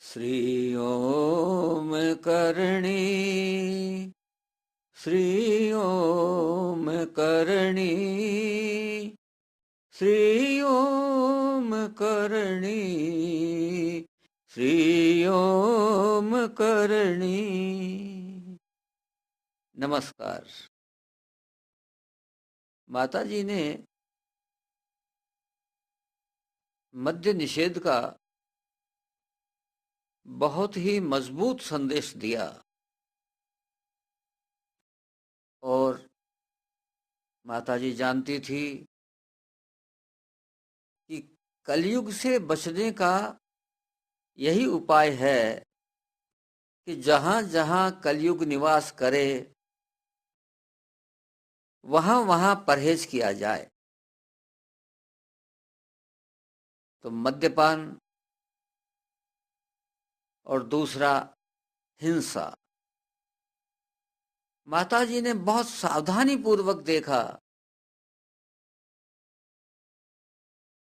श्री ओम करणी श्री ओम करणी श्री ओम करणी श्री ओम करणी। नमस्कार। माता जी ने मद्य निषेध का बहुत ही मजबूत संदेश दिया और माता जी जानती थी कि कलयुग से बचने का यही उपाय है कि जहां जहां कलयुग निवास करे वहां वहां परहेज किया जाए। तो मद्यपान और दूसरा हिंसा। माताजी ने बहुत सावधानी पूर्वक देखा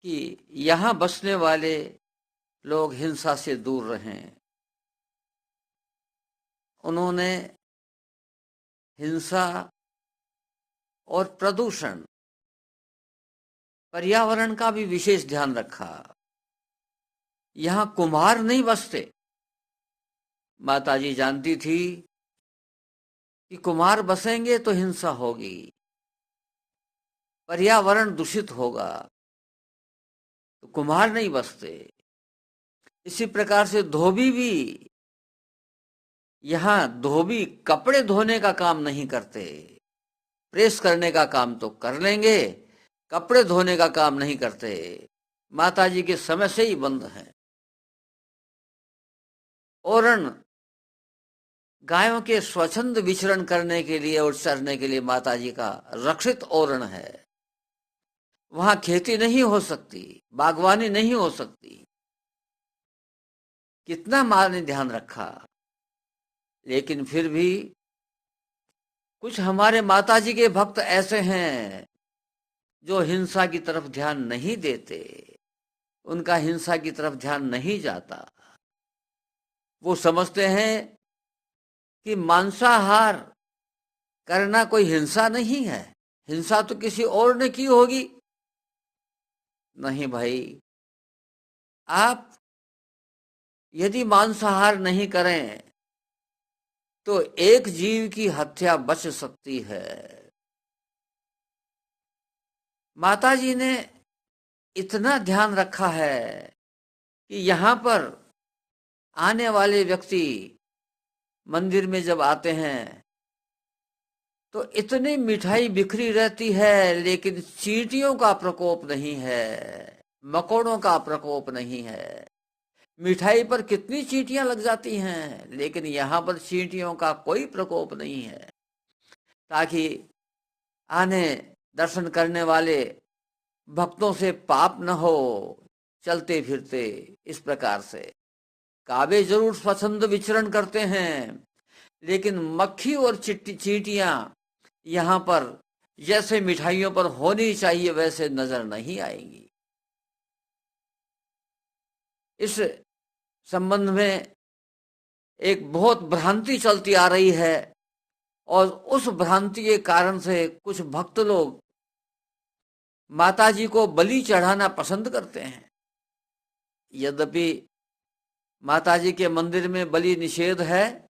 कि यहां बसने वाले लोग हिंसा से दूर रहें। उन्होंने हिंसा और प्रदूषण, पर्यावरण का भी विशेष ध्यान रखा। यहां कुम्हार नहीं बसते। माताजी जानती थी कि कुम्हार बसेंगे तो हिंसा होगी, पर्यावरण दूषित होगा, तो कुम्हार नहीं बसते। इसी प्रकार से धोबी भी, यहां धोबी कपड़े धोने का काम नहीं करते। प्रेस करने का काम तो कर लेंगे, कपड़े धोने का काम नहीं करते। माताजी के समय से ही बंद है। ओरण गायों के स्वच्छंद विचरण करने के लिए और चरने के लिए माताजी का रक्षित ओरण है। वहां खेती नहीं हो सकती, बागवानी नहीं हो सकती। कितना मां ने ध्यान रखा, लेकिन फिर भी कुछ हमारे माताजी के भक्त ऐसे हैं जो हिंसा की तरफ ध्यान नहीं देते। उनका हिंसा की तरफ ध्यान नहीं जाता। वो समझते हैं कि मांसाहार करना कोई हिंसा नहीं है, हिंसा तो किसी और ने की होगी। नहीं भाई, आप यदि मांसाहार नहीं करें तो एक जीव की हत्या बच सकती है। माताजी ने इतना ध्यान रखा है कि यहां पर आने वाले व्यक्ति मंदिर में जब आते हैं तो इतनी मिठाई बिखरी रहती है, लेकिन चींटियों का प्रकोप नहीं है, मकोड़ों का प्रकोप नहीं है। मिठाई पर कितनी चींटियां लग जाती हैं, लेकिन यहां पर चींटियों का कोई प्रकोप नहीं है, ताकि आने दर्शन करने वाले भक्तों से पाप न हो। चलते फिरते इस प्रकार से काबे जरूर स्वच्छंद विचरण करते हैं, लेकिन मक्खी और चींटियां यहां पर जैसे मिठाइयों पर होनी चाहिए वैसे नजर नहीं आएंगी। इस संबंध में एक बहुत भ्रांति चलती आ रही है और उस भ्रांति के कारण से कुछ भक्त लोग माताजी को बलि चढ़ाना पसंद करते हैं। यद्यपि माताजी के मंदिर में बलि निषेध है,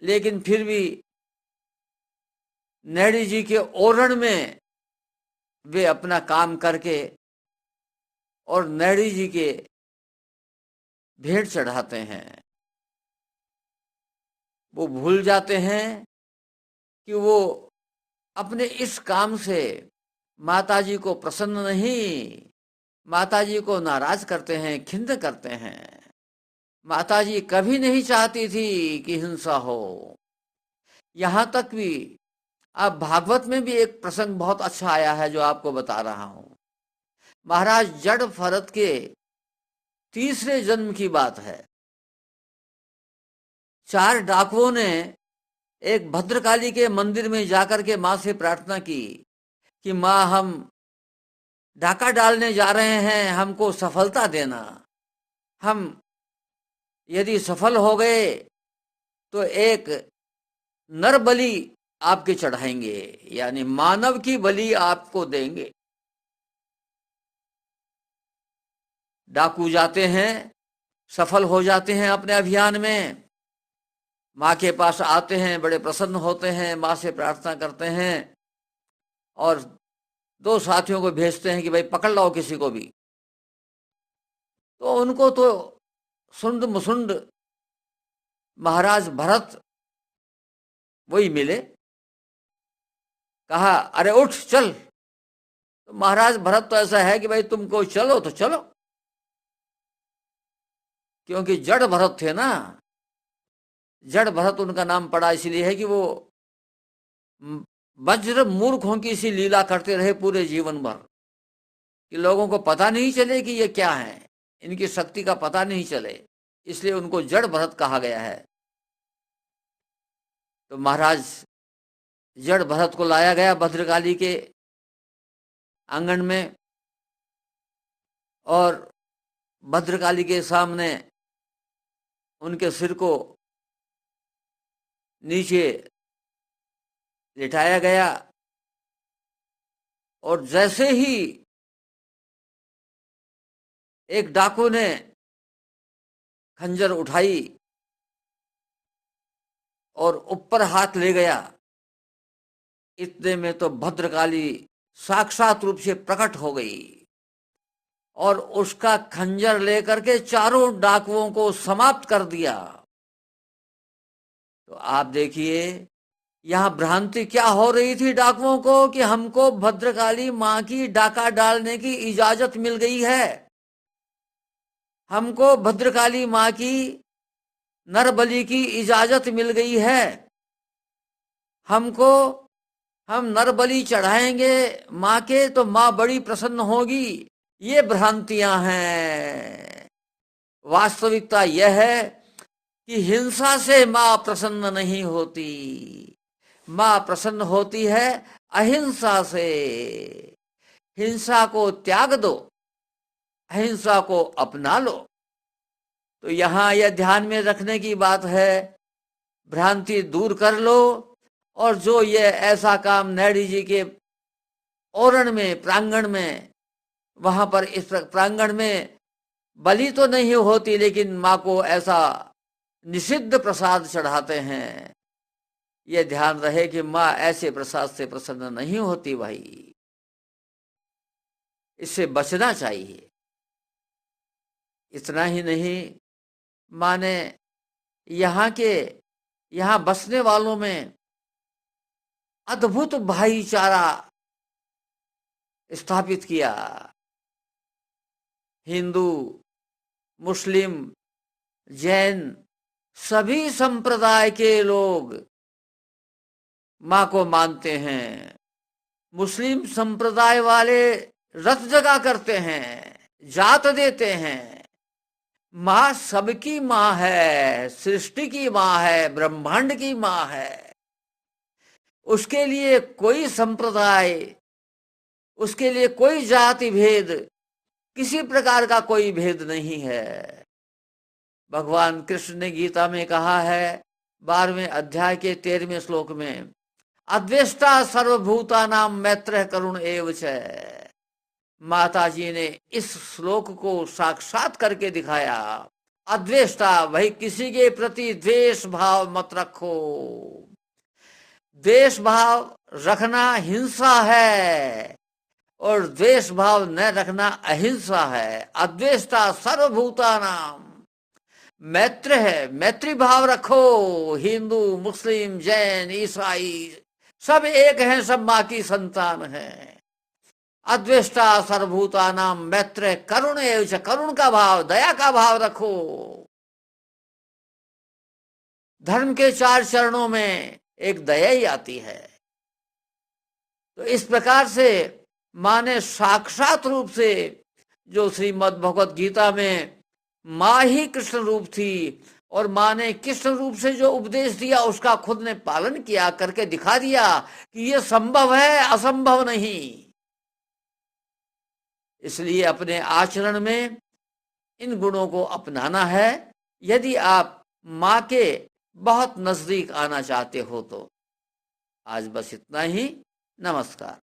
लेकिन फिर भी नैडी जी के ओरण में वे अपना काम करके और नैडी जी के भेंट चढ़ाते हैं। वो भूल जाते हैं कि वो अपने इस काम से माताजी को प्रसन्न नहीं, माताजी को नाराज करते हैं, खिन्न करते हैं। माताजी कभी नहीं चाहती थी कि हिंसा हो। यहां तक भी अब भागवत में भी एक प्रसंग बहुत अच्छा आया है जो आपको बता रहा हूं। महाराज जड़ भरत के तीसरे जन्म की बात है। 4 डाकुओं ने एक भद्रकाली के मंदिर में जाकर के मां से प्रार्थना की कि मां, हम डाका डालने जा रहे हैं, हमको सफलता देना। हम यदि सफल हो गए तो एक नर बलि आपके चढ़ाएंगे, यानी मानव की बलि आपको देंगे। डाकू जाते हैं, सफल हो जाते हैं अपने अभियान में, माँ के पास आते हैं, बड़े प्रसन्न होते हैं, माँ से प्रार्थना करते हैं और दो साथियों को भेजते हैं कि भाई पकड़ लाओ किसी को भी। तो उनको तो सुंड मुसुंड महाराज भरत वही मिले। कहा अरे उठ चल। तो महाराज भरत तो ऐसा है कि भाई तुमको चलो तो चलो, क्योंकि जड़ भरत थे ना। जड़ भरत उनका नाम पड़ा इसलिए है कि वो वज्र मूर्खों की सी लीला करते रहे पूरे जीवन भर, कि लोगों को पता नहीं चले कि ये क्या है, इनकी शक्ति का पता नहीं चले, इसलिए उनको जड़ भरत कहा गया है। तो महाराज जड़ भरत को लाया गया भद्रकाली के आंगन में और भद्रकाली के सामने उनके सिर को नीचे लिटाया गया और जैसे ही एक डाकू ने खंजर उठाई और ऊपर हाथ ले गया, इतने में तो भद्रकाली साक्षात रूप से प्रकट हो गई और उसका खंजर लेकर के चारों डाकुओं को समाप्त कर दिया। तो आप देखिए यहां भ्रांति क्या हो रही थी डाकुओं को कि हमको भद्रकाली मां की डाका डालने की इजाजत मिल गई है, हमको भद्रकाली मां की नरबलि की इजाजत मिल गई है, हमको हम नरबलि चढ़ाएंगे मां के तो मां बड़ी प्रसन्न होगी। ये भ्रांतियां हैं। वास्तविकता यह है कि हिंसा से मां प्रसन्न नहीं होती, मां प्रसन्न होती है अहिंसा से। हिंसा को त्याग दो, अहिंसा को अपना लो। तो यहां यह ध्यान में रखने की बात है, भ्रांति दूर कर लो। और जो ये ऐसा काम नैडी जी के ओरण में प्रांगण में, वहां पर इस प्रांगण में बलि तो नहीं होती लेकिन मां को ऐसा निषिद्ध प्रसाद चढ़ाते हैं, ये ध्यान रहे कि मां ऐसे प्रसाद से प्रसन्न नहीं होती भाई, इससे बचना चाहिए। इतना ही नहीं, मां ने यहां बसने वालों में अद्भुत भाईचारा स्थापित किया। हिंदू, मुस्लिम, जैन सभी संप्रदाय के लोग मां को मानते हैं। मुस्लिम संप्रदाय वाले रथ जगा करते हैं, जात देते हैं। मां सबकी मां है, सृष्टि की मां है, ब्रह्मांड की मां है। उसके लिए कोई संप्रदाय, उसके लिए कोई जाति भेद, किसी प्रकार का कोई भेद नहीं है। भगवान कृष्ण ने गीता में कहा है 12वें अध्याय के 13वें श्लोक में, अद्वेष्टा सर्वभूतानां मैत्रः करुण एव च। माता जी ने इस श्लोक को साक्षात करके दिखाया। अद्वेष्टा, भाई किसी के प्रति द्वेष भाव मत रखो। द्वेष भाव रखना हिंसा है और द्वेष भाव न रखना अहिंसा है। अद्वेष्टा सर्वभूतानां, मैत्र है, मैत्री भाव रखो। हिंदू, मुस्लिम, जैन, ईसाई सब एक हैं, सब मां की संतान हैं। अद्वेष्टा सर्वभूतानां मैत्र करुण एव च, करुण का भाव, दया का भाव रखो। धर्म के 4 चरणों में एक दया ही आती है। तो इस प्रकार से मां ने साक्षात रूप से, जो श्रीमद् भगवत गीता में मां ही कृष्ण रूप थी और मां ने कृष्ण रूप से जो उपदेश दिया उसका खुद ने पालन किया, करके दिखा दिया कि यह संभव है, असंभव नहीं। इसलिए अपने आचरण में इन गुणों को अपनाना है यदि आप माँ के बहुत नजदीक आना चाहते हो तो। आज बस इतना ही। नमस्कार।